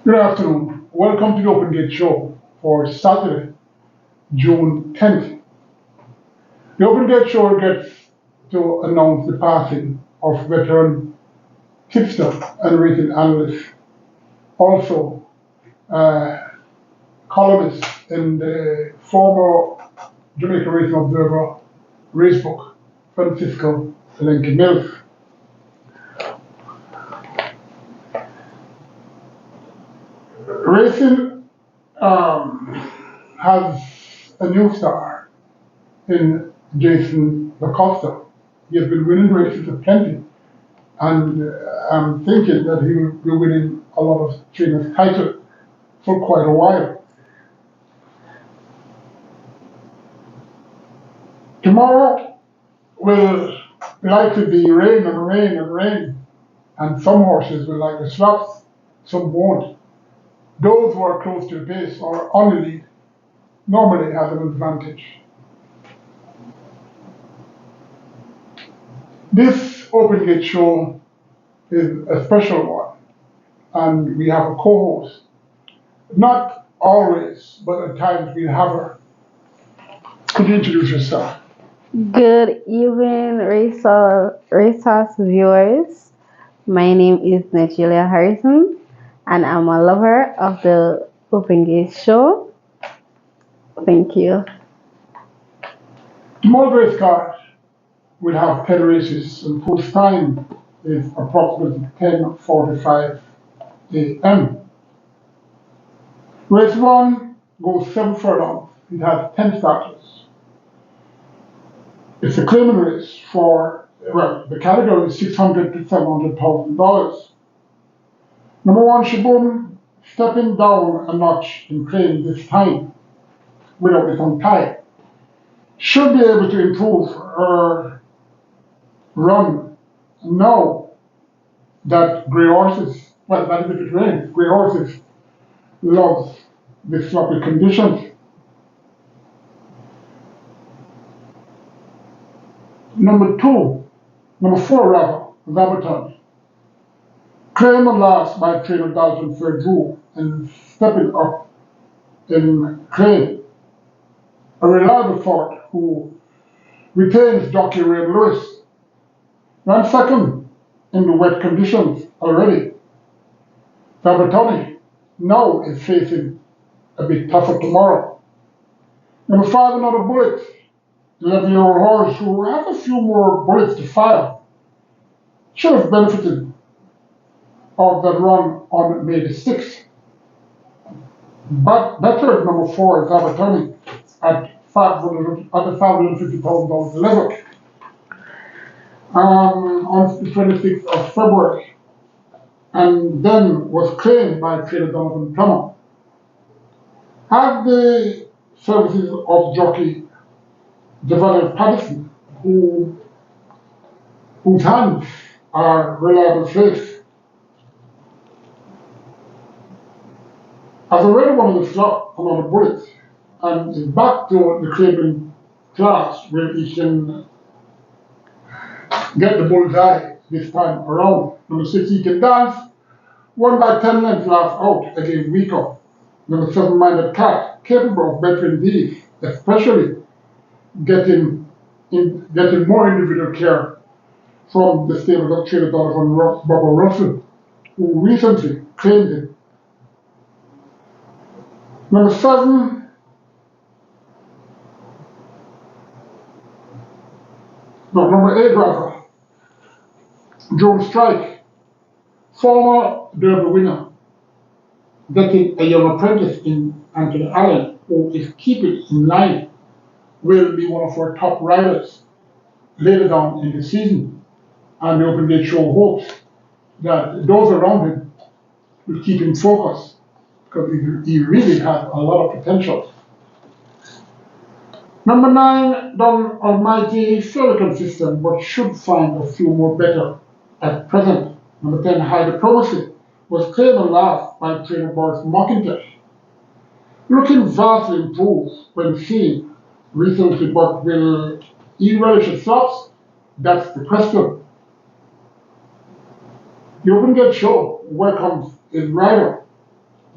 Good afternoon. Welcome to the Open Gate Show for Saturday, June 10th. The Open Gate Show gets to announce the passing of veteran tipster and racing analyst, also columnist in the former Jamaica Racing Observer racebook, Francisco Lenke Mills. Racing has a new star in Jason Lacosta. He has been winning races plenty, and I'm thinking that he will be winning a lot of trainers' titles for quite a while. Tomorrow will likely be rain and rain and rain, and some horses will like the slops, some won't. Those who are close to the base or on the lead normally have an advantage. This Open Gate Show is a special one, and we have a co-host. Not always, but at times we have her. Could you introduce yourself? Good evening, racehorse viewers. My name is Nigelia Harrison, and I'm a lover of the Open Gate Show. Thank you. Tomorrow's race card will have 10 races, and post time is approximately 10:45 a.m. Race 1 goes 7 furlongs. It has 10 starters. It's a claiming race for, well, the category is $600,000 to $700,000. Number 1, Shaboom, stepping down a notch in claim this time without the tongue tie, should be able to improve her run now that grey horses, well, that is if it rains, grey horses loves the sloppy conditions. Number 4 rather, Zabaton, claim and last by trainer Dalton Ferdrew and stepping up in claim. A reliable thought who retains jockey Ray Lewis. Ran second in the wet conditions already. Zabatoni now is facing a bit tougher tomorrow. Number 5, another bullet. 11-year-old horse who has a few more bullets to fire. Should have benefited of that run on May the 6th. But better number 4, Zabatoni, at the $550,000 level. On the 26th of February, and then was claimed by trainer Donovan Plummer. Have the services of jockey Devon Patterson, whose hands are reliable faith. Has already won the slot on the bullets and is back to the claiming class where he can get the bullseye this time around. Number 6, he can dance. Won by 10 lengths last out against Rico. Number 7, Minded Cat, capable of bettering these, especially getting more individual care from the stable of trainer Donovan Bubba Russell, who recently claimed him. Number 8 rather, Joe Strike, former Derby winner, getting a young apprentice in Anthony Allen, who is keeping in line, will be one of our top riders later down in the season. And the Open Gate Show hopes that those around him will keep him focused, because he really has a lot of potential. Number 9, Don Almighty, fairly consistent, but should find a few more better at present. Number 10, High Diplomacy, was claimed last by trainer Boris McIntosh. Looking vastly improved when seen recently, but will he relish his slots? That's the question. The Open Gate Show welcomes his rider,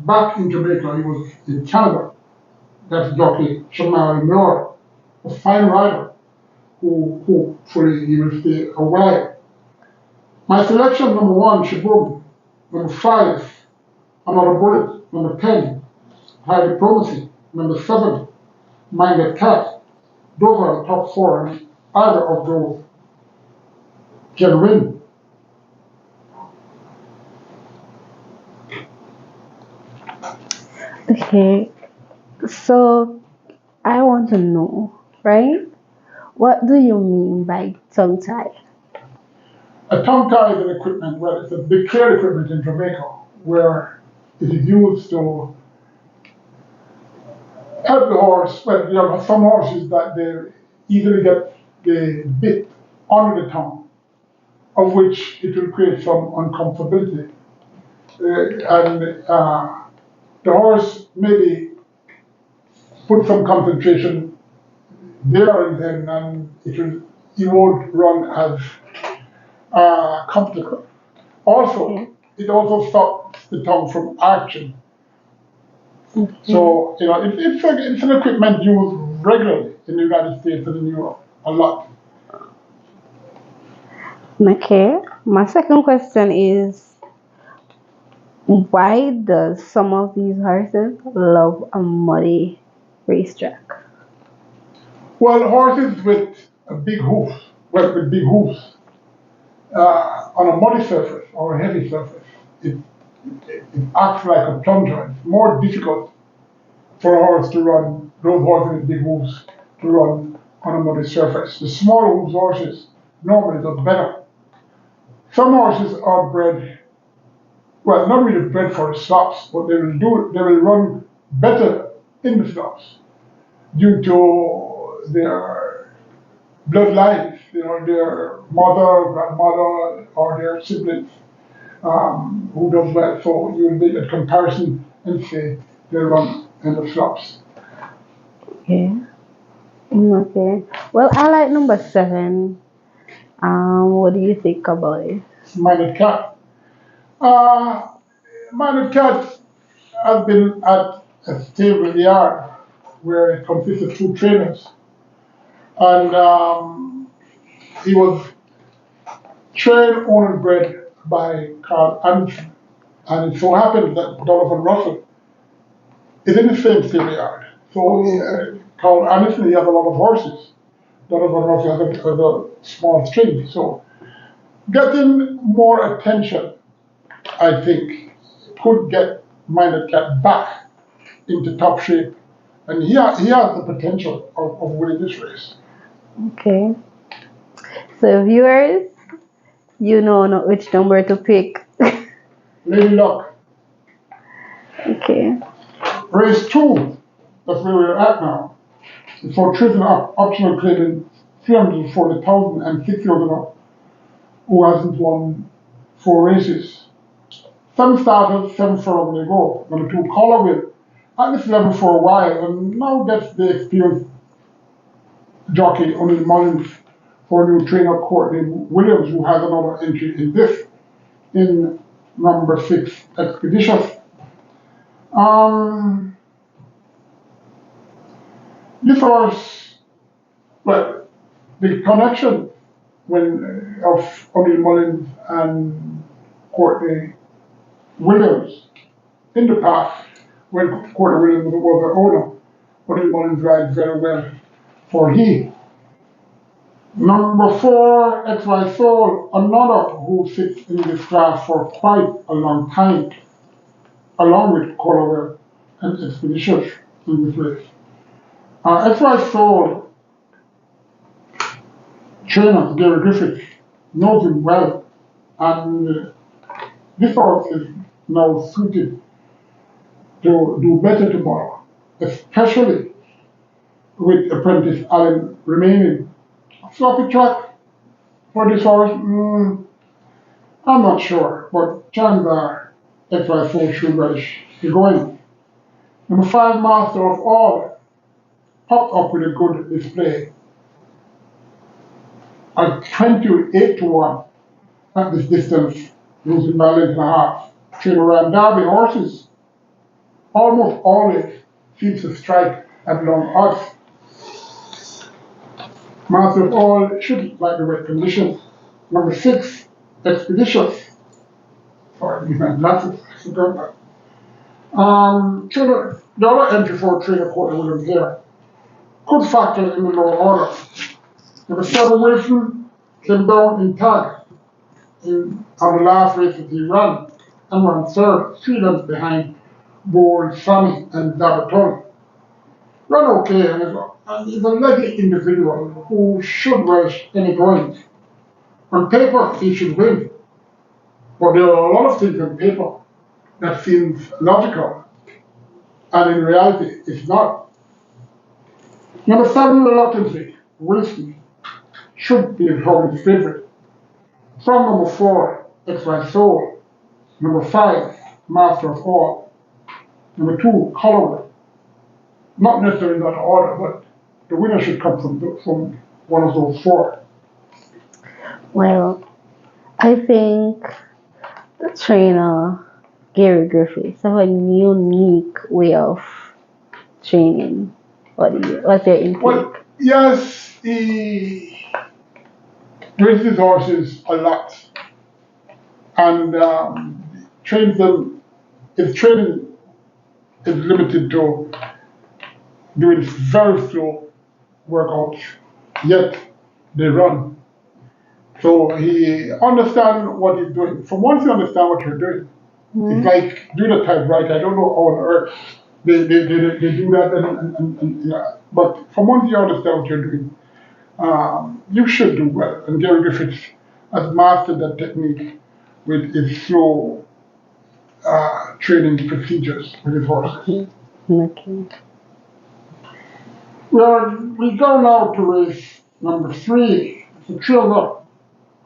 back in Jamaica, he was in Canada. That's jockey Colin Blair, a fine rider who hopefully he will stay a while. My selection: number one, Shaboom; number five, Another Bullet; number 10, High Diplomacy; number 7, Minded Cat. Those are the top four, and either of those can win. Okay, so I want to know, right? What do you mean by tongue tie? A tongue tie is an equipment, well, it's a big trail equipment in Jamaica where it is used to help the horse. Well, you have some horses that they easily get the bit under the tongue, of which it will create some uncomfortability. And the horse maybe put some concentration there and then, and he won't run as comfortable. Also, Okay. it also stops the tongue from arching. So, it's an equipment used regularly in the United States and in Europe, a lot. Okay. My second question is, why does some of these horses love a muddy racetrack? Well, horses with a big hoof, well, with big hoofs, on a muddy surface or a heavy surface, it, it acts like a plunger. It's more difficult for a horse to run, those horses with big hooves, to run on a muddy surface. The small hooves horses normally do better. Some horses are bred, well, not really bred for the slops, but they will run better in the slops due to their bloodlines, their mother, grandmother, or their siblings who does well. So you will make a comparison and say they run in the slops. Okay. Okay. Well, I like number 7. What do you think about it? Minded cat. Uh, Minded cat has been at a stable yard where it consists of 2 trainers, and he was trained, owned, and bred by Carl Anderson. And it so happened that Donovan Russell is in the same stable yard. So Carl Anderson, he has a lot of horses. Donovan Russell has a small string. So getting more attention, I think, could get Minded Cat back into top shape. And he has the potential of winning this race. Okay. So viewers, you know which number to pick. Lady Luck, Okay. race 2, that's where we're at now. For choosing optional claiming 340,000 and 6 years and up, who hasn't won 4 races. 7 starters, 7 furlong they go. Number 2, Colorway, at this level for a while, and now gets the experienced jockey O'Neill Mullins for a new trainer, Courtney Williams, who has another entry in this, in number 6, Expeditious. Um, this horse, well, the connection of O'Neill Mullins and Courtney Williams in the past, when Courtney Williams was the owner, O'Neill Mullins rides very well for he. Number 4, XY Soul, another who sits in this class for quite a long time, along with Colorwell and Expeditious in this race. XY Soul trainer Gary Griffith knows him well, and this horse is now suited to do better tomorrow, especially with apprentice Allen remaining. Sloppy track for this horse, I'm not sure, but chances are XY4 should relish the going. Number 5, Master of All, popped up with a good display at 28 to 1 at this distance, losing by a length and a half. Trainer ran Derby horses almost always seems to strike at long odds. Master of all should like the wet conditions. Number six, expeditious. Sorry, these my glasses. I forgot that. The other entry for trainer Porter Williams here could factor in the lower order. Number seven, Wilson came down in tag on the last race that he ran and ran third, 3 lengths behind Bold, Sammy, and Zabaton. Ran okay and is a leggy individual who should relish any points. On paper, he should win, but there are a lot of things on paper that seems logical, and in reality, it's not. Number seven, reluctantly, Wilson should be a Robin's favorite. From number four, It's My Soul. Number five, Master of All. Number two, Holloway. Not necessarily in that order, but the winner should come from one of those four. Well, I think the trainer Gary Griffiths have a unique way of training. What's your intake? Well, yes, he races horses a lot and trains them. His training is limited to doing very slow workouts, yet they run. So he understands what he's doing. From once you understand what you're doing, it's like doing a typewriter. I don't know how on earth they do that, yeah. But from once you understand what you're doing, you should do well. And Gary Griffiths has mastered that technique with his slow training procedures with his horses. Okay. Well, we go now to race number three. It's a thriller.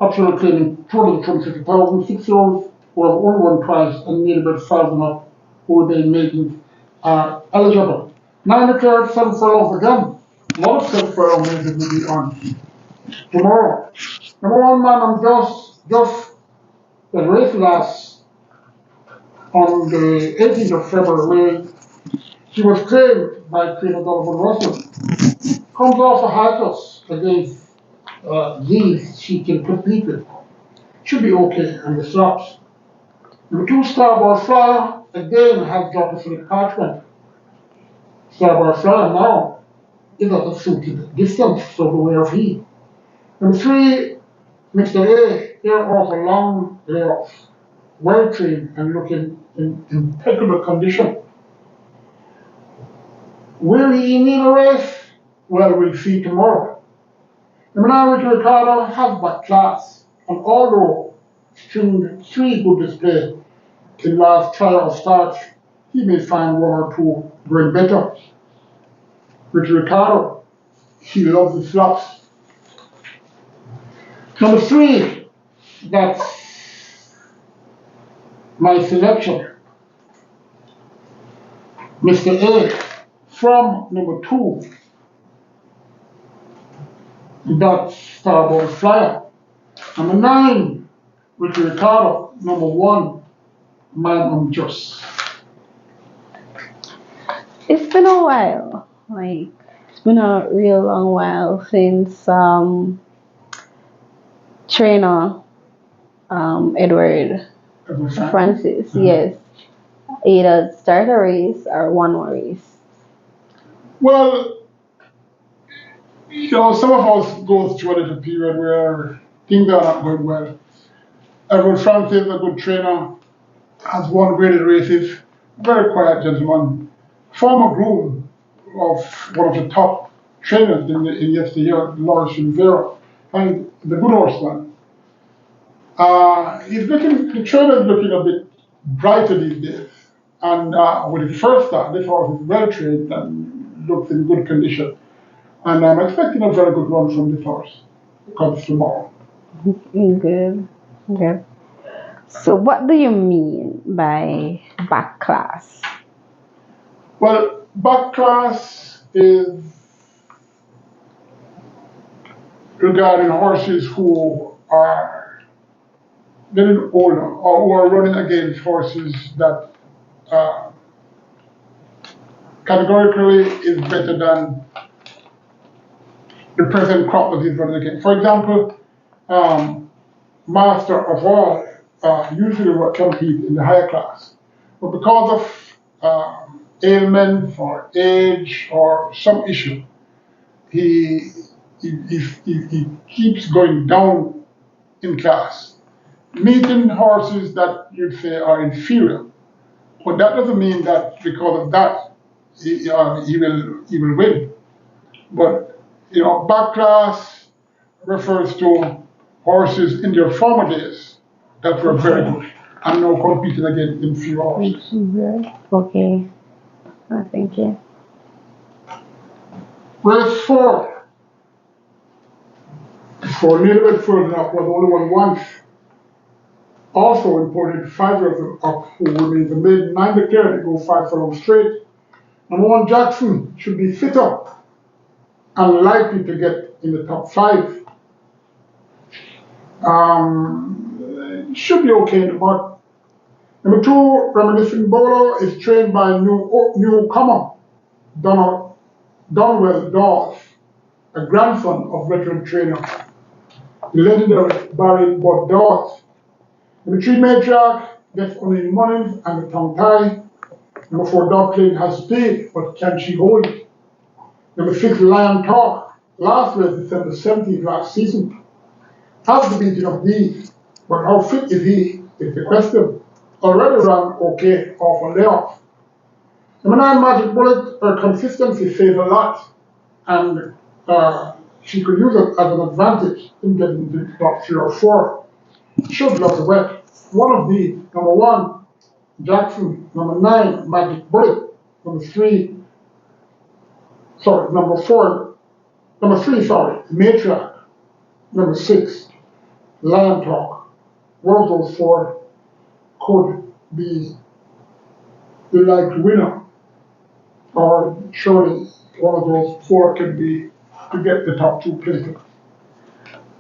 Optional claiming total 250,000, 6-year-olds who have only one prize and need about 1,000 up who they making are eligible. 9 declared, 7 furlongs again. A lot of 7 furlong races will be on tomorrow. Number one man on just the race last on the 18th of February. She was claimed by trainer Donovan Russell. Comes off a hiatus against these she can compete with. Should be okay on the slops. Number two, Starboard Flyer, again has dropped for the parchment. Starboard Flyer now is at a suited distance, so beware of he. Number three, Mr. A, here off a long layoff, well trained and looking in impeccable condition. Will he need a race? Well, we'll see tomorrow. Number nine, Richard Ricardo has back class, and although stringed 3 good displays in last trial starts, he may find 1 or 2 going better. Richard Ricardo, he loves the slots. Number 3, that's my selection. Mr. A from number 2. That's Starboard Flyer. Number 9, Richard Ricardo. Number 1, Man Unjust. It's been a while. It's been a real long while since trainer Edward Francis, yes, either start a race or won a race. Well, some of us go through a little period where things are not going well. Edward Francis, a good trainer, has won graded races, very quiet gentleman, former groom of one of the top trainers in yesteryear, Lawrence Rivera, and the good horseman. The trainer is looking a bit brighter these days. And with his first start, this horse is well trained and looks in good condition. And I'm expecting a very good run from this horse. Comes tomorrow. Good. Okay. So what do you mean by back class? Well, back class is regarding horses who are getting older or who are running against horses that categorically is better than the present crop that he's running against. For example, Master of All usually will compete in the higher class, but because of ailment or age or some issue, he, he keeps going down in class, meeting horses that you'd say are inferior. But that doesn't mean that because of that he will win. But back class refers to horses in their former days that were very good and now competing against inferior horses. Okay. Thank you. Race 4. For a little bit further up was only one once. Also imported 5 years up who remains the maiden 9 declared to go 5 furlongs straight. Number 1 Jackson should be fitter and likely to get in the top 5. Should be okay in the mud. Number 2 Reminiscent Bowler is trained by newcomer Donwell Dawes, a grandson of veteran trainer, the legendary Barry Bud Dawes. Number 3 Matriarch gets only Mullins and the tongue tie. Number 4 Duckling has speed, but can she hold it? Number 6 Lion Talk, last race December 17th last season. Has the beating of these, but how fit is he is the question. Already ran okay off a layoff. Number 9 Magic Bullet, her consistency says a lot, and she could use it as an advantage in getting to the top 3 or 4. Should love the wet. One of these, number 1 Jackson, number 9 Magic Bullet, number 3 Matriarch, number 6 Lion Talk. One of those 4 could be the likely winner, or surely one of those 4 can be to get the top 2 places.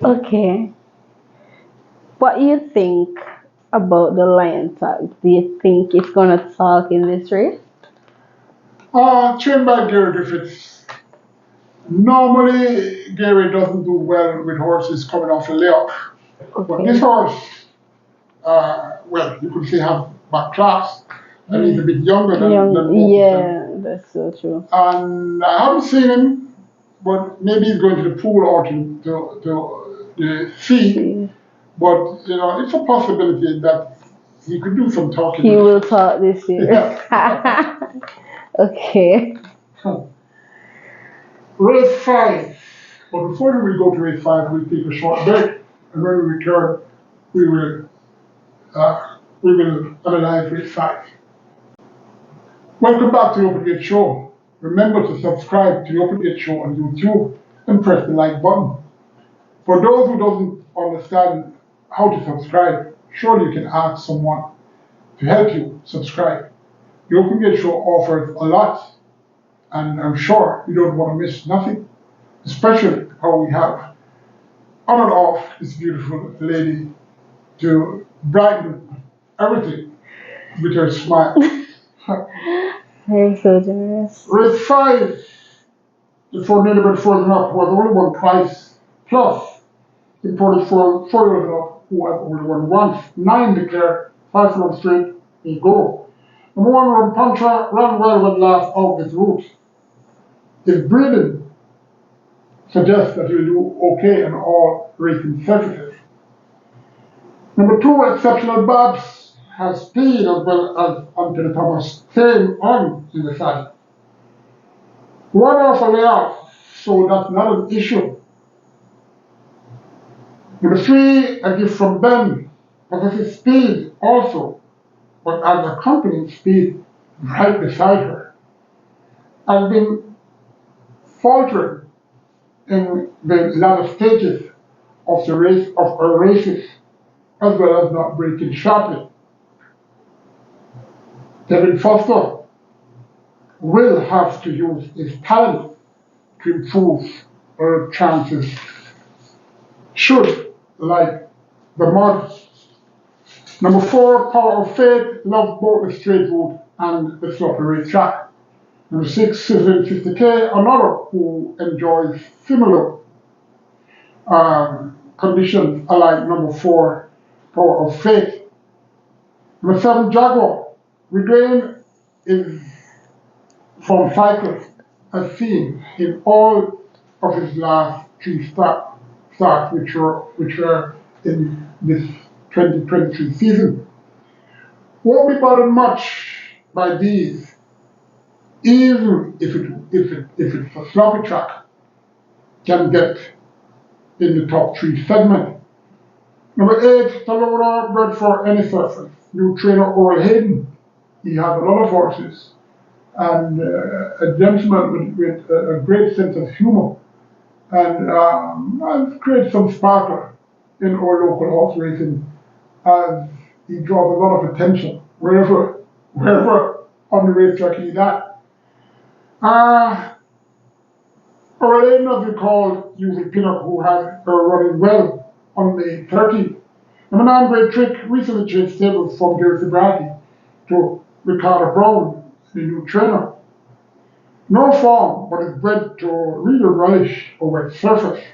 Okay. What do you think about the Lion Talk? Do you think it's gonna talk in this race? Trained by Gary Griffiths. Normally, Gary doesn't do well with horses coming off a layoff. Okay. But this horse, well, you could say have back class, and he's a bit younger than most of them. Yeah, that's so true. And I haven't seen him, but maybe he's going to the pool or to the sea. But it's a possibility that he could do some talking. He will talk this year. Yeah. Okay. Race 5. But before we go to race 5, we'll take a short break, and when we return, we will analyze race 5. Welcome back to the Open Gate Show. Remember to subscribe to the Open Gate Show on YouTube and press the like button. For those who don't understand how to subscribe, surely you can ask someone to help you subscribe. The Open Gate Show offers a lot, and I'm sure you don't want to miss nothing, especially how we have on and off this beautiful lady to brighten everything with her smile. You're so generous. Race 5, before nearly but further up, was only won twice, plus imported 4 years up, who have only won once. 9 declared, 5 furlongs straight, they go. Number 1 Ron Pantra ran well when last out this route. His breeding suggests that he'll do okay in all racing surfaces. Number 2 Exceptional Babs has speed as well as Anthony Thomas staying on in the saddle. 1 off a layoff, so that's not an issue. Number 3 A Gift from Ben possesses speed also, but as accompanying speed right beside her, has been faltering in the latter stages of her races, as well as not breaking sharply. Kevin Foster will have to use his talent to improve her chances, should like the mud. Number 4 Power of Faith loves both the straight route and the sloppy race track. Number 6, Sizzling 50K, another who enjoys similar conditions alike. Number 4, Power of Faith. Number 7, Jaguar. Regain is from cycles as seen in all of his last 3 starts which were in this 2023 season. Won't be bothered much by these, even if it's a sloppy track, can get in the top 3 segment. Number 8, Talora, bred for any surface. New trainer Oral Hayden. He has a lot of horses and a gentleman with a great sense of humor, and has created some sparkle in our local horse racing as he draws a lot of attention wherever on the racetrack he's at. Oral Hayden, as we call Usual Pinnock, who had running well on May 13th. Number 9, Great Trick, recently changed stables from Gary Sobrati to Ricardo Brown, the new trainer. No form, but is bred to really relish a wet surface.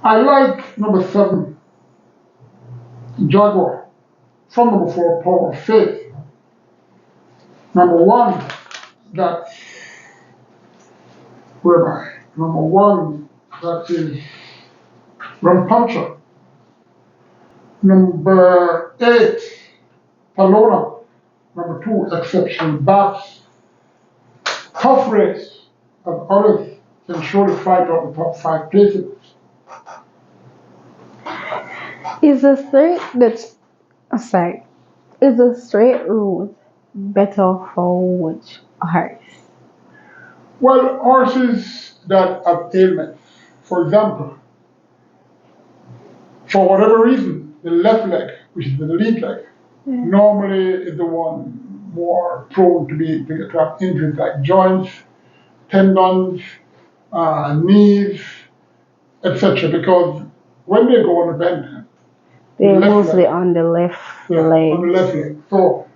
I like number 7, Jaguar, from number 4, Power of Faith. Number 1, that's, where am I? Number 1, that is Rampuncher. Number 8, Palona. Number 2, Exceptional Bats. Tough race, as others can surely fight out the top 5 places. Is a straight route better for which horse? Well, horses that have ailments, for example, for whatever reason, the left leg, which is the lead leg, normally is the one more prone to have injuries like joints, tendons, knees, etc. Because when they go on a bend, they're mostly on the left leg. On the left leg. So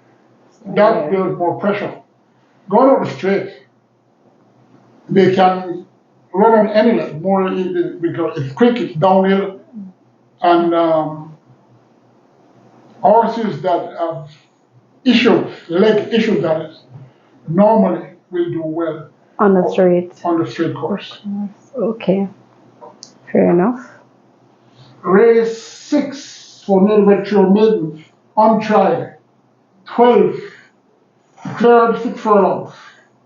that builds more pressure. Going on the straight, they can run on any leg more because it's quick, it's downhill, and horses that have leg issues, that is, normally will do well on the straight course. Okay, fair enough. Race 6 for male maidens, untried, 12, declared 6 furlongs.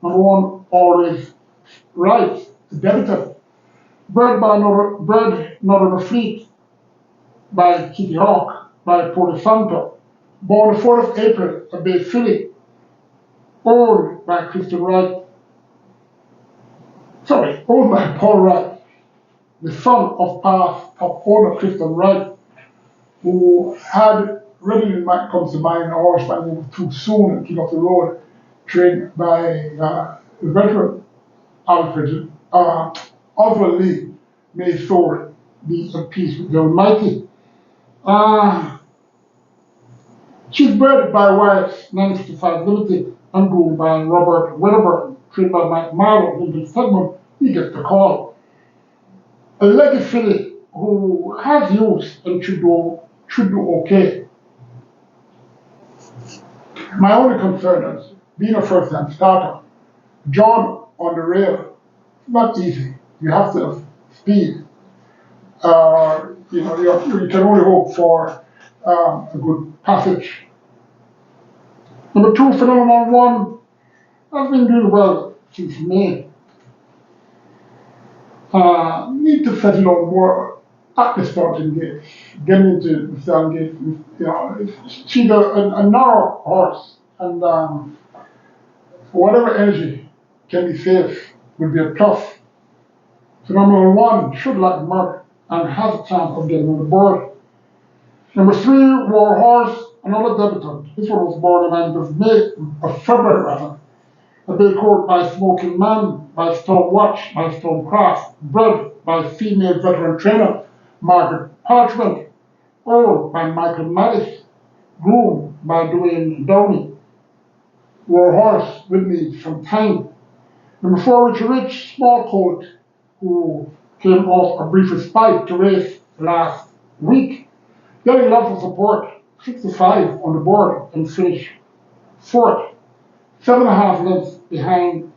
Number 1, Always Right, the debutant, bred not on a fleet by Kitty Hawk, by Porto born the 4th of April, a Bay filly, owned by owned by Paul Wright, the son of past top owner Christian Wright, who had readily comes to mind a horse by the name of Too Soon and King of the Road, trained by the veteran Oswald Lee. May his soul be at peace with the Almighty. She's bred by Wyatt's 965 Limited and groomed by Robert Wedderburn, trained by Mike Marlowe. In the segment, he gets the call. A leggy filly who has use and should do okay. My only concern is being a first-time starter. John on the rail, not easy. You have to have speed. You can only hope for a good passage. Number 2, Phenomenon 1, has been doing well since May. Need to settle on more at the starting gate, getting into the starting gate. She's a narrow horse, and whatever energy can be saved will be a plus. Phenomenon 1 should like murder and has a chance of getting on the board. Number 3, War Horse, another debutant. This one was born on the 9th of February rather. A bay court by Smoking Man, by Storm Watch, by Storm Cross, bred by female veteran trainer Margaret Parchment, owned by Michael Mattis, groomed by Dwayne Downey. were a horse with me some time. Number 4, Richard Rich, small colt, who came off a brief respite to race last week, getting lots of support, 65 on the board and finished fourth, 7.5 lengths behind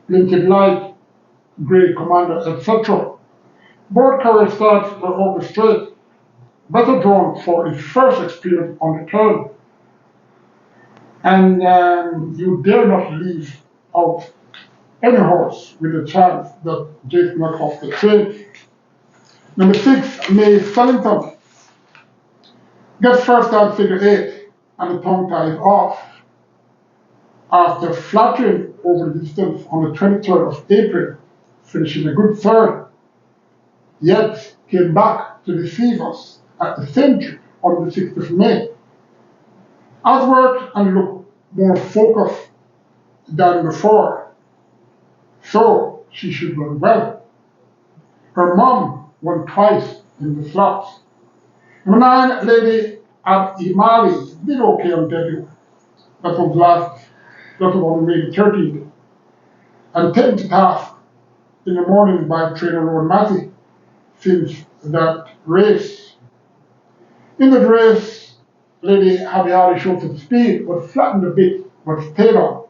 Lincoln Light, Grey Commander, etc. Board carrier starts were over straight, better drawn for his first experience on the turn, and you dare not leave out any horse with a chance that Jason knock off the train. Number 6, May Sellington, gets first down figure 8, and the tongue tie is off. After flattering over the distance on the 23rd of April, finishing a good third, yet came back to deceive us at the century on the 6th of May. Outworked and looked more focused than before, so she should run well. Her mom won twice in the slots. Number 9, Lady Imali, did okay on debut. That was on May 13th, and taken to task in the morning by trainer Rowan Massey since that race. In the race, Lady Habiali showed some speed, but flattened a bit, but stayed on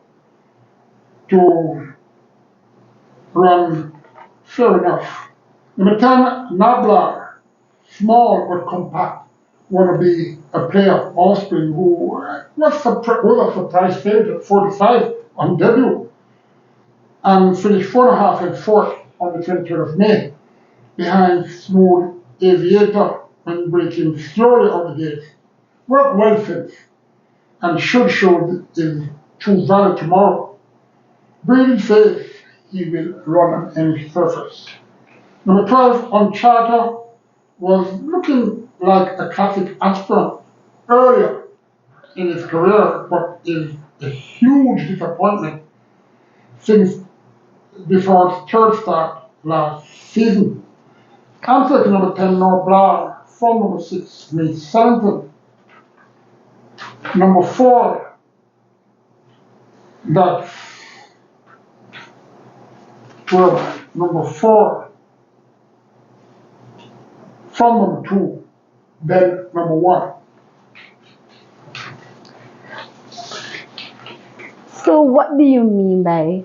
to run fair enough. Number 10, Nablar, small but compact, want to be a player offspring who was a surprise favorite at 45 on debut and finished 4.5 and fourth on the 23rd of May, behind Smooth Aviator when breaking slowly on the gate. Worked well since, and should show his true value tomorrow. Breathing faith, he will run on any surface. Number 12, on Charter, was looking like a classic aspirant earlier in his career, but is a huge disappointment since before his third start last season. Answer to number 10, Noah Blair, from number 6, May Sellington. Number 4, that's number 4, from number 2, then number 1. So what do you mean by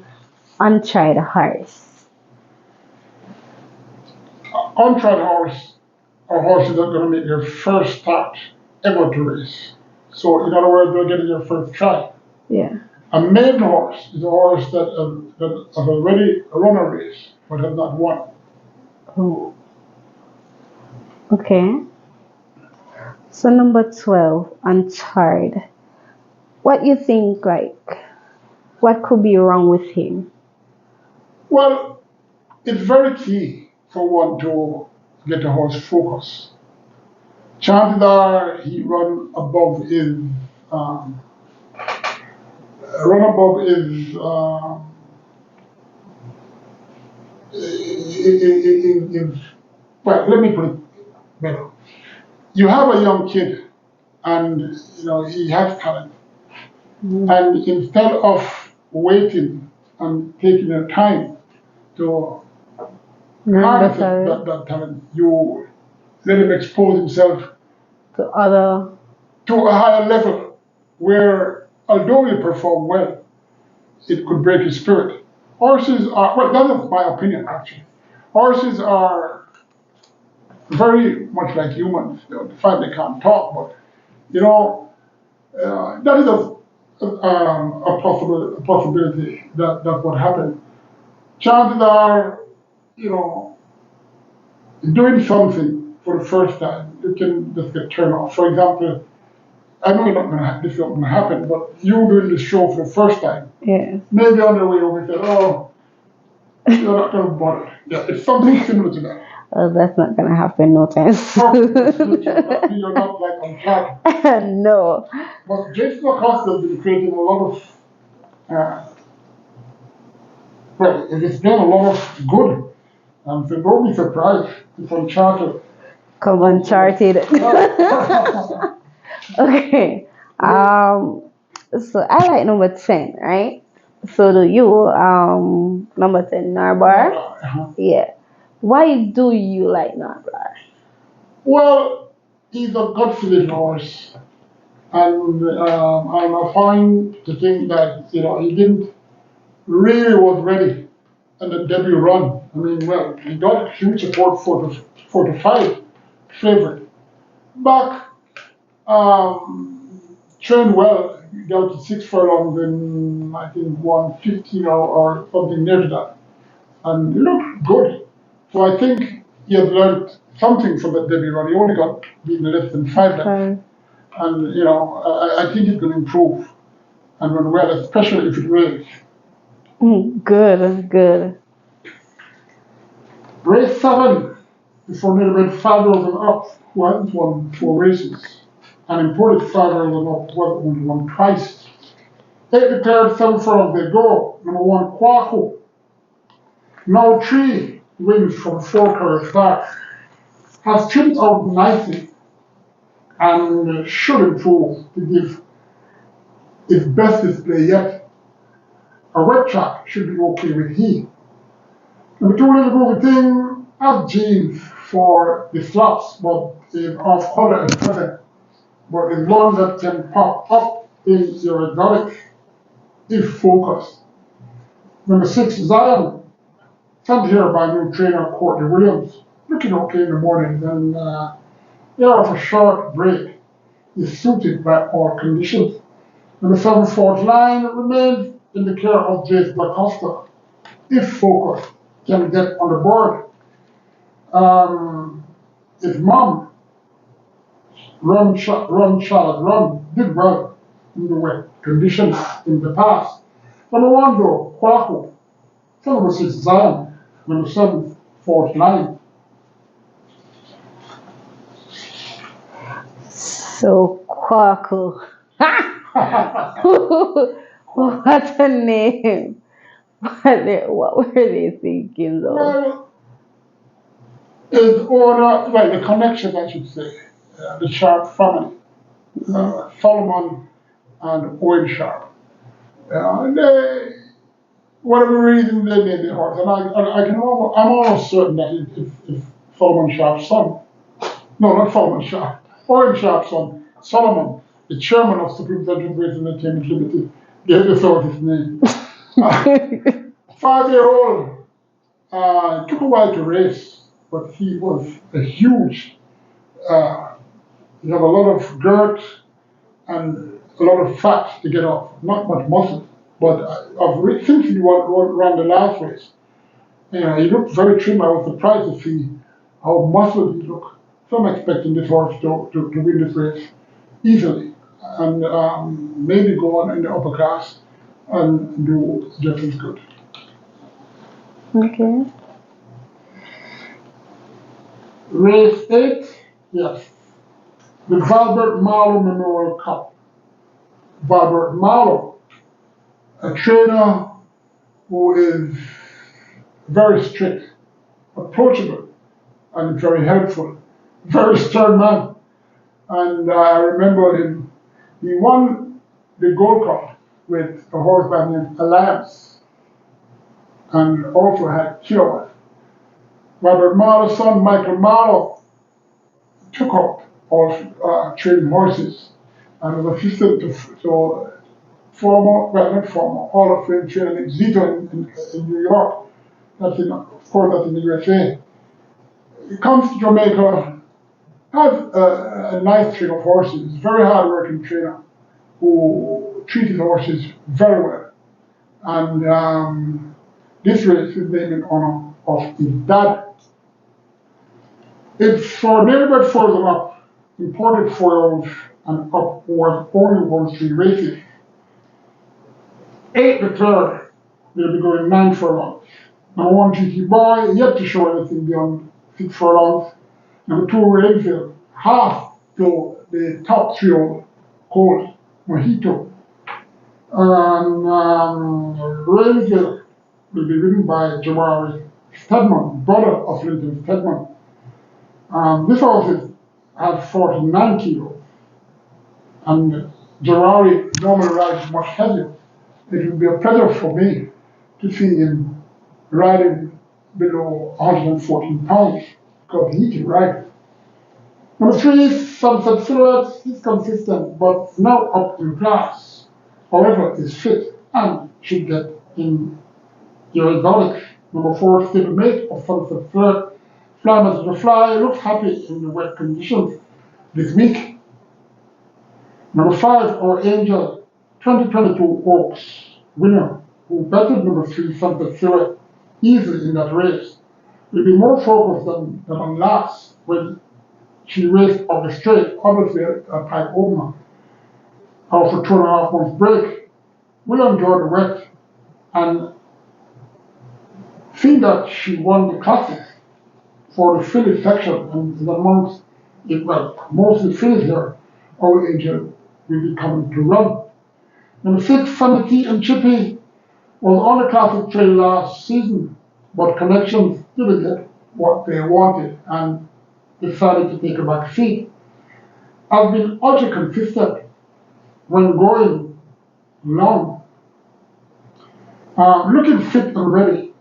untried horse? Untried horse are horses that are going to make their first start ever to race. So in other words, they're getting their first try. Yeah. A maiden horse is a horse that has already run a race but has not won. Oh. Okay. So number 12, untried. What you think, what could be wrong with him? Well, it's very key for one to get a horse focused. Chances are he run above his well, let me put it better. You have a young kid and he has talent. And instead of waiting and taking your time to harness that talent, you let him expose himself to a higher level where, although he perform well, it could break his spirit. Horses are, well, that is my opinion actually. Horses are very much like humans. The fact they can't talk, but that is a possibility that would happen. Chances are, doing something for the first time, you can just get turned off. For example, I know this is not going to happen, but you doing the show for the first time, yeah. Maybe on the way over, you said, "Oh, you're not going to bother." Yeah, it's something similar to that. Oh, that's not gonna happen no time soon. You're not like on track. No. But Jason Acosta has been creating a lot of, it's done a lot of good. So don't be surprised if Uncharted. Come Uncharted. Okay. So I like number 10, right? So do you, number 10, Narbar? Yeah. Why do you like Narbar? Well, he's a gut feeling horse, and I find to think that he didn't really was ready in the debut run. I mean, well, he got huge support for the five favorite. Back trained well, got to 6 furlongs in I think 115 or something near to that, and he looked good. So I think he has learned something from that debut run. He only got beaten less than 5 lengths, and I think he can improve and run well, especially if it rains. Good, good. Race 7 before middleweight Fabros and up, who hadn't won 4 races. An imported Fabros and up was only one twice. 8 declared 7 furlongs they go. Number 1, Kwaku. Now 3 wins from 4 career starts. Has tripped out nicely and should improve to give its best display yet. A wet track should be okay with he. Number 2, Little Groovy Thing has genes for the slots, but is off color and feather. But is one that can pop up in your exotic if focused. Number 6, Zion, sent here by new trainer Courtney Williams. Looking okay in the mornings and for a short break is suited by all conditions. Number 7, Fort Line remains in the care of Jace DaCosta. If focused, can get on the board. His mom, Run, did well in the wet conditions in the past. Number 1, though, Kwaku. Number 6, Zion. Number 7, Fort Line. So Kwaku. What a name. What were they thinking though? Well, his owner, well, the connection, I should say, the Sharp family, Solomon and Owen Sharp. They, whatever reason they made the horse, and I'm almost certain that if Solomon Sharp's son, no, not Solomon Sharp, Owen Sharp's son, Solomon, the chairman of Supreme Central Race Entertainment Limited, gave this out his name. 5-year-old took a while to race, but he was a huge. He had a lot of girth and a lot of fat to get off, not much muscle. But since he ran the last race, he looked very trim. I was surprised to see how muscled he looked. So I'm expecting this horse to win this race easily and maybe go on in the upper class and do just as good. Okay. Race 8, yes. The Valbert Marlowe Memorial Cup. Valbert Marlowe, a trainer who is very strict, approachable, and very helpful, very stern man. And I remember him, he won the Gold Cup with a horse by the name of Alliance, and also had Kiowa. Robert Marlowe's son, Michael Marlowe, took up all training horses and was assistant to not former, Hall of Fame trainer Nick Zito in New York. Of course, that's in the USA. He comes to Jamaica, has a nice train of horses, very hard-working trainer who treats his horses very well. And this race is named in honor of his dad. It's for neighborhood further up, imported foils and up was only won 3 races. 8 declared they'll be going 9 furlongs. Number 1, GT Boy, yet to show anything beyond 6 furlongs. Number 2, Rainfield, half to the top 3-year-old Colt Mojito. And Rainfield will be ridden by Jawari Stedman, brother of Linton Stedman. This horse has 49 kilos, and Ferrari normally rides much heavier. It will be a pleasure for me to see him riding below 114 pounds because he can ride. Number three, Sunset Silhouette is consistent but now up in class. However, is fit and should get in your exotic. Number four, Stablemate of Sunset Silhouette. Fly Messenger Fly looks happy in the wet conditions this week. Number five, Our Angel 2022 Oaks winner, who battled number three, Sunset Silhouette, easily in that race, will be more focused than on last when she raced off the straight, obviously a tight opener. After 2.5 months break, will enjoy the wet and seeing that she won the classics for the Philly section and amongst it, well, mostly Phillies here, Our Angel will be coming to run. Number six, Sanity and Chippy was on the classic trail last season, but Connections didn't get what they wanted and decided to take a back seat. Has been ultra consistent when going long. Looking fit and ready,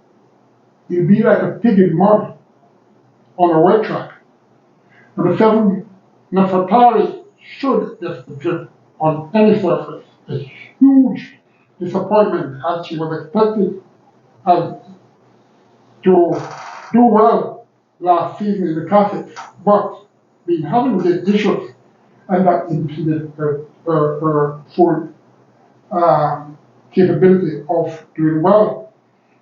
you'll be like a pig in mud on a wet track. Number seven, Nefertari should get the trip on any surface. A huge disappointment as she was expected as to do well last season in the classics, but been having the issues and that impeded her full capability of doing well.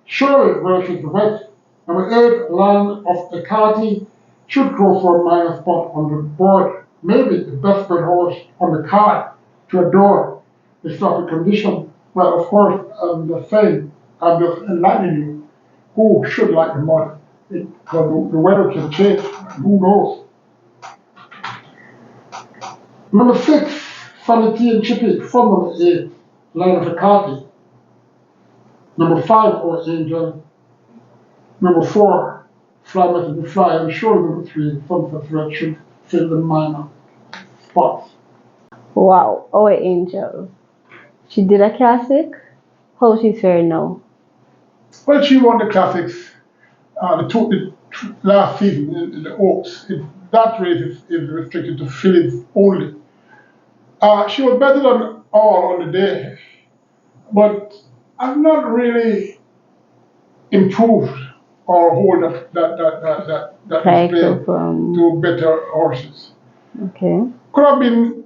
Surely versus the West. Number eight, Land of Ekati should go for a minor spot on the board. Maybe the best good horse on the card to adore the sloppy condition. Well, of course, I'm just saying, I'm just enlightening you. Who should like the mud? Because the weather can change. Who knows? Number six, Sanity and Chippy from number eight, Land of Ekati. Number five, Our Angel. Number four, Fly Messenger Fly. I'm sure number three, Sunset Red should fill the minor spots. Wow, Our Angel. She did a classic. How she's faring now? Well, she won the classics the last season in the Oaks. That race is restricted to fillies only. She was better than all on the day, but I've not really improved or hold that display to better horses. Okay. Could have been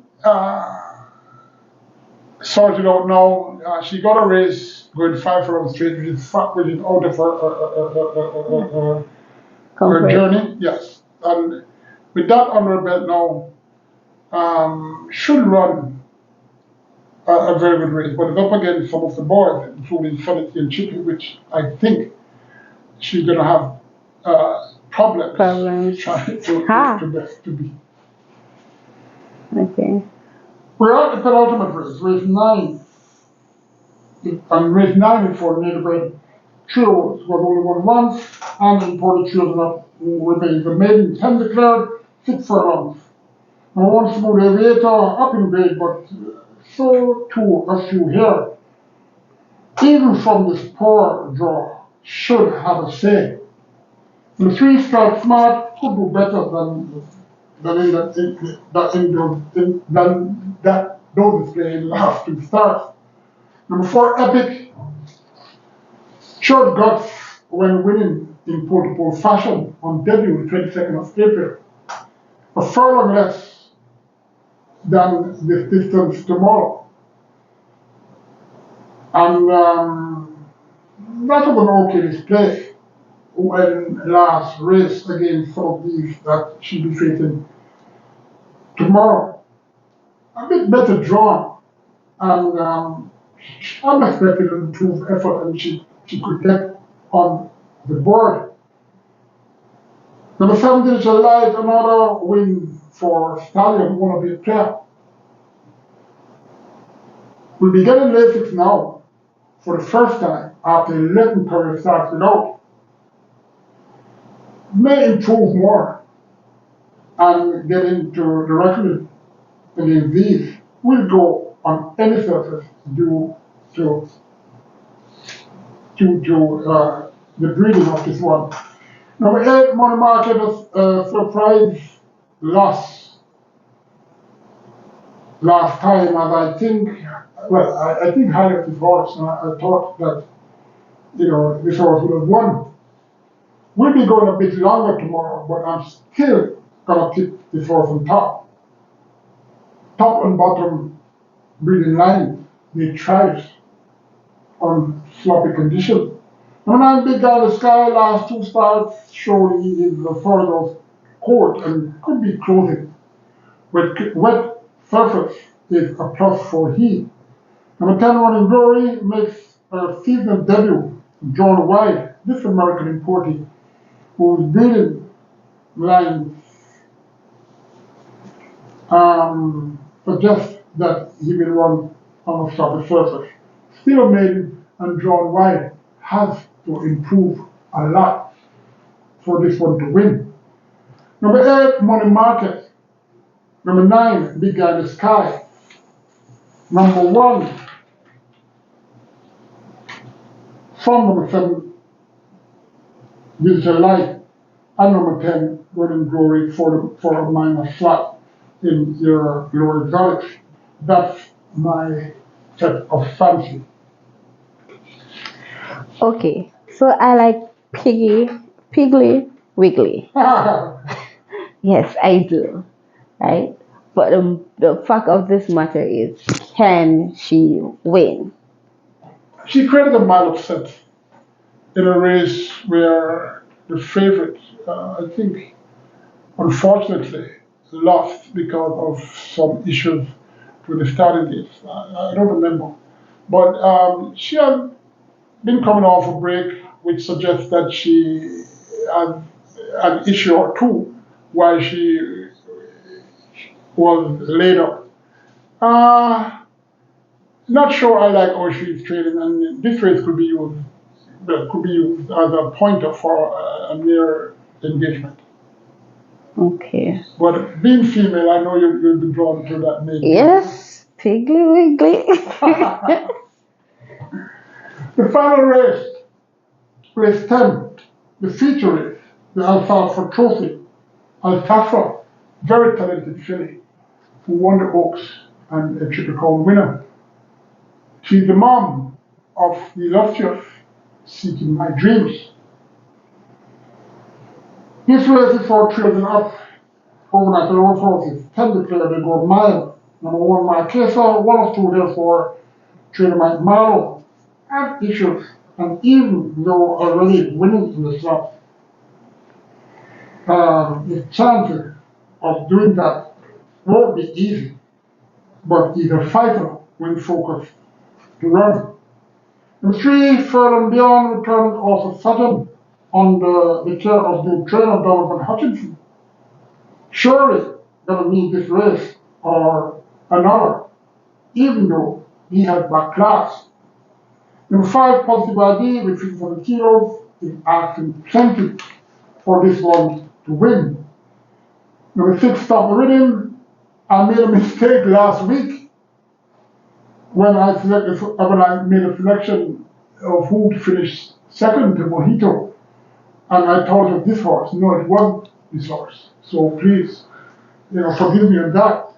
sorted out now. She got a race going 5 furlongs straight, which is out of her journey. Yes, and with that under her belt now, should run a very good race, but it's up against some of the boys, including Sanity and Chippy, which I think she's going to have problems trying to be. Okay. We're at the penultimate race, race 9. And race 9 for Native Trios was only won once, and imported trios enough remains. The maiden 10 declared, 6 furlongs. Number one, Smooth Aviator, up in grade, but so too a few here. Even from this poor draw, should have a say. The 3 Strike Smart could do better than those display in the last 2 starts. Number 4, Epic, showed guts when winning in pole-to-pole fashion on debut the 22nd of April. A furlong less than this distance tomorrow. And that was an okay display when last race against some of these that she'll be facing tomorrow. A bit better drawn, and I'm expecting an improved effort and she could get on the board. Number 7, Digital Light, another win for Stallion, one of the player. We'll be getting Lasix now for the first time after 11 career starts without. May improve more and get into the record against these. Will go on any surface due to the breeding of this one. Number 8, money market was surprise loss last time, and I think, well, I think high up this horse, and I thought that, this horse would have won. We'll be going a bit longer tomorrow, but I'm still gonna keep this horse on top. Top and bottom breeding line, they thrive on sloppy conditions. Number 9, Big Guy in the Sky, last 2 starts showed he is the further court and could be closing. With wet surface is a plus for he. Number 10, Running Glory makes a season debut, drawn wide. This American imported, whose breeding lines suggest that he will run on a sloppy surface. Still made and drawn wide has to improve a lot for this one to win. Number 8, Money Market. Number 9, Big Guy in the Sky. Number 1, from number 7, Digital Light. And number 10, Running Glory for a minor slot in your lower exotics. That's my set of fancy. Okay, so I like Piggly Wiggly. Yes, I do. Right? But the fact of this matter is, can she win? She created a mile upset in a race where the favorite, I think, unfortunately, lost because of some issues with the starting gates. I don't remember. But she has been coming off a break, which suggests that she had an issue or two while she was laid up. Not sure I like how she's training, and this race could be used as a pointer for a near engagement. Okay. But being female, I know you'll be drawn to that name. Yes, Piggly Wiggly. The final race, race 10, the feature race, the Alfalfa Trophy. Alfalfa, very talented filly, who won the Oaks and a Triple Crown winner. She's the mom of the illustrious Seeking My Dreams. This race is for children up overnight and over horses. 10 declared they go mile. Number 1, Marquesa, 1 of 2 there for trainer Mike Marlowe. Have issues, and even though already winning in the slot, the chances of doing that won't be easy, but he's a fighter when focused to run. Number 3, Furlong Beyond, returning off a sudden under the care of the trainer Donovan Hutchinson. Surely gonna need this race or another, even though he has back class. Number 5, Positive ID with 57 kilos is asking plenty for this one to win. Number 6, Stop the Rhythm. I made a mistake last week when I made a selection of who to finish second to Mojito, and I thought of this horse. No, it wasn't this horse. So please, forgive me on that.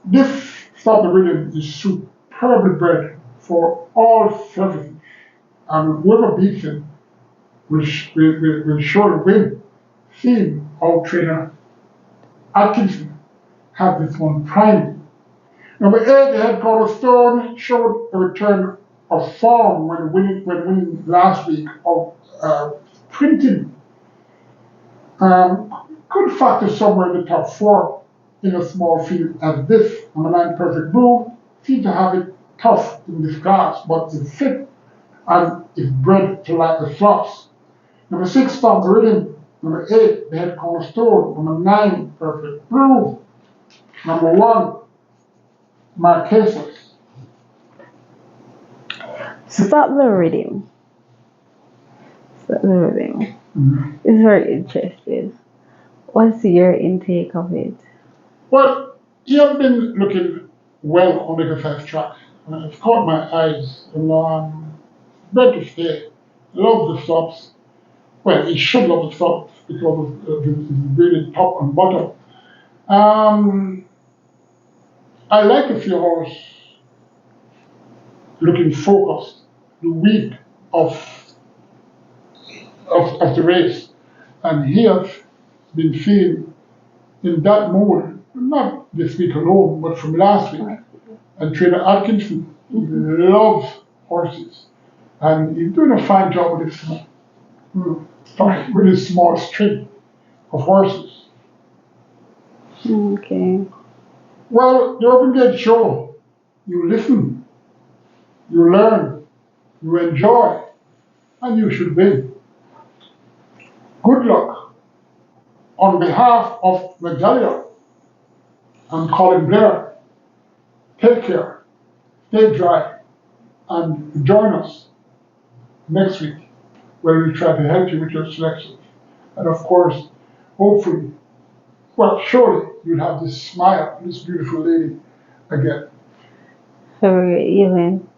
This Stop the Rhythm is superbly bred for all surfaces, and whoever beats him will surely win. Seeing our trainer Atkinson had this one primed. Number 8, the head Cornerstone showed a return of form when winning last week of printing. Could factor somewhere in the top 4 in a small field as this. Number 9, Perfect Blue, seems to have it tough in this class, but is fit and is bred to like the slots. Number 6, Stop the Rhythm. Number 8, the head Cornerstone. Number 9, Perfect Blue. Number 1, Marquesas. Stop the Rhythm. Stop the Rhythm. Mm-hmm. It's very interesting. What's your intake of it? Well, He has been looking well on the exercise track. It's caught my eyes. And better to stay. Love the stops. Well, he should love the stops because it's really top and bottom. Um, I like to see a horse looking focused the week of, of the race. And he has been seen in that mood, not this week alone, but from last week. And Trainer Atkinson loves horses. And he's doing a fine job with his small string of horses. Okay. Well, the Open Gate Show, you listen, you learn, you enjoy, and you should win. Good luck. On behalf of Natalia and Colin Blair, take care, stay dry, and join us next week where we try to help you with your selections. And of course, hopefully, well, surely you'll have this smile, this beautiful lady again. Have a great evening.